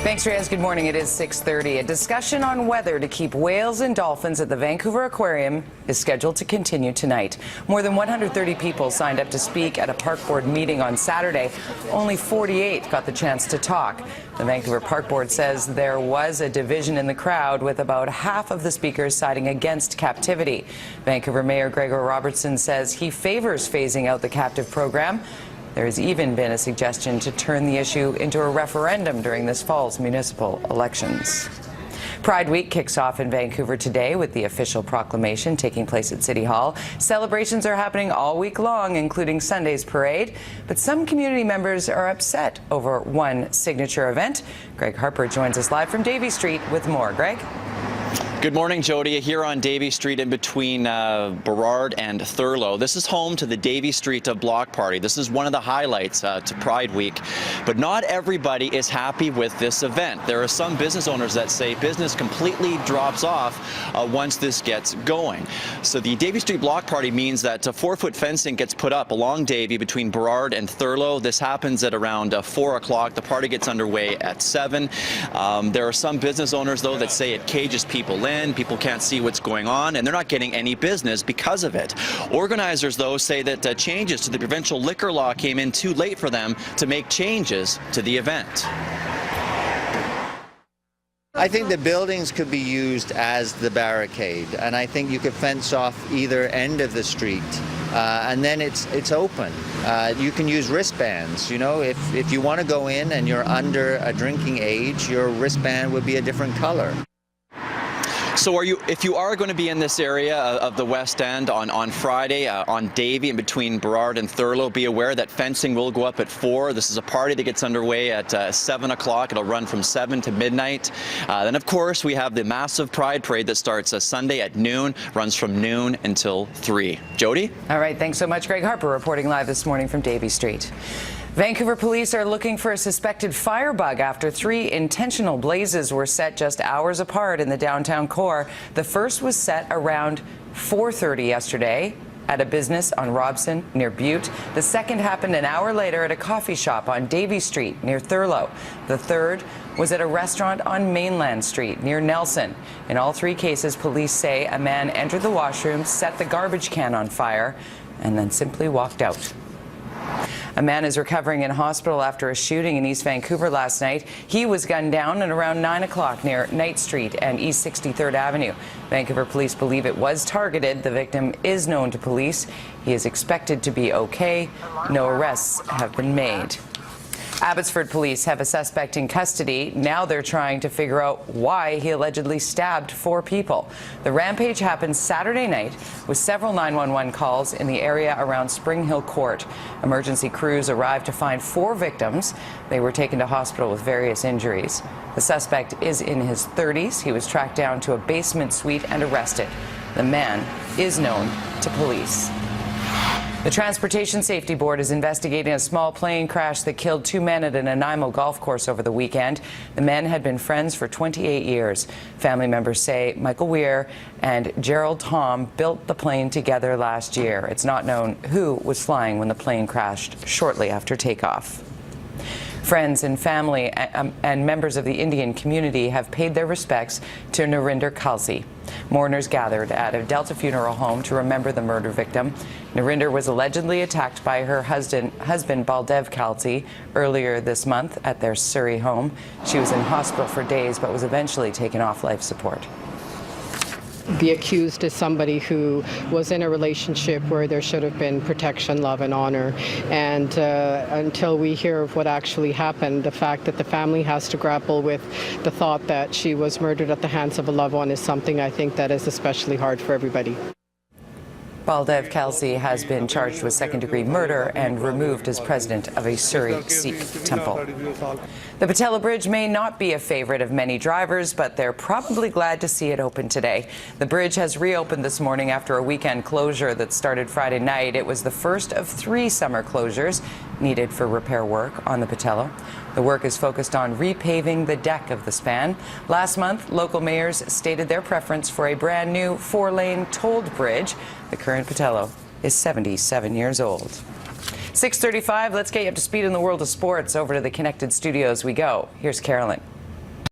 Thanks, Reyes. Good morning. It is 6:30. A discussion on whether to keep whales and dolphins at the Vancouver Aquarium is scheduled to continue tonight. More than 130 people signed up to speak at a park board meeting on Saturday. Only 48 got the chance to talk. The Vancouver Park Board says there was a division in the crowd, with about half of the speakers siding against captivity. Vancouver Mayor Gregor Robertson says he favors phasing out the captive program. There has even been a suggestion to turn the issue into a referendum during this fall's municipal elections. Pride Week kicks off in Vancouver today with the official proclamation taking place at City Hall. Celebrations are happening all week long, including Sunday's parade. But some community members are upset over one signature event. Greg Harper joins us live from Davie Street with more. Greg? Good morning, Jody. Here on Davie Street in between Burrard and Thurlow. This is home to the Davie Street Block Party. This is one of the highlights to Pride Week. But not everybody is happy with this event. There are some business owners that say business completely drops off once this gets going. So the Davie Street Block Party means that 4-foot fencing gets put up along Davie between Burrard and Thurlow. This happens at around 4 o'clock. The party gets underway at 7. There are some business owners, though, that say it cages people in. People can't see what's going on, and they're not getting any business because of it. Organizers, though, say that changes to the provincial liquor law came in too late for them to make changes to the event. I think the buildings could be used as the barricade, and I think you could fence off either end of the street, and then it's open. You can use wristbands. You know, if you want to go in and you're under a drinking age, your wristband would be a different color. So if you are going to be in this area of the West End on Friday, on Davie in between Burrard and Thurlow, be aware that fencing will go up at 4. This is a party that gets underway at 7 o'clock. It'll run from 7 to midnight. Then, of course, we have the massive Pride Parade that starts Sunday at noon, runs from noon until 3. Jody? All right. Thanks so much, Greg Harper, reporting live this morning from Davie Street. Vancouver police are looking for a suspected firebug after 3 intentional blazes were set just hours apart in the downtown core. The first was set around 4:30 yesterday at a business on Robson near Butte. The second happened an hour later at a coffee shop on Davie Street near Thurlow. The third was at a restaurant on Mainland Street near Nelson. In all 3 cases, police say a man entered the washroom, set the garbage can on fire, and then simply walked out. A man is recovering in hospital after a shooting in East Vancouver last night. He was gunned down at around 9 o'clock near Knight Street and East 63rd Avenue. Vancouver police believe it was targeted. The victim is known to police. He is expected to be okay. No arrests have been made. Abbotsford police have a suspect in custody. Now they're trying to figure out why he allegedly stabbed 4 people. The rampage happened Saturday night with several 911 calls in the area around Spring Hill Court. Emergency crews arrived to find 4 victims. They were taken to hospital with various injuries. The suspect is in his 30s. He was tracked down to a basement suite and arrested. The man is known to police. The Transportation Safety Board is investigating a small plane crash that killed 2 men at an Nanaimo golf course over the weekend. The men had been friends for 28 years. Family members say Michael Weir and Gerald Tom built the plane together last year. It's not known who was flying when the plane crashed shortly after takeoff. Friends and family and members of the Indian community have paid their respects to Narinder Kalsi. Mourners gathered at a Delta funeral home to remember the murder victim. Narinder was allegedly attacked by her husband Baldev Kalsi earlier this month at their Surrey home. She was in hospital for days but was eventually taken off life support. The accused is somebody who was in a relationship where there should have been protection, love, and honor. And until we hear of what actually happened, the fact that the family has to grapple with the thought that she was murdered at the hands of a loved one is something I think that is especially hard for everybody. Baldev Kalsi has been charged with second-degree murder and removed as president of a Surrey Sikh temple. The Patella Bridge may not be a favorite of many drivers, but they're probably glad to see it open today. The bridge has reopened this morning after a weekend closure that started Friday night. It was the first of 3 summer closures needed for repair work on the Patella. The work is focused on repaving the deck of the span. Last month, local mayors stated their preference for a brand new 4-lane tolled bridge. The current Patello is 77 years old. 6:35, let's get you up to speed in the world of sports. Over to the Connected Studios we go. Here's Carolyn.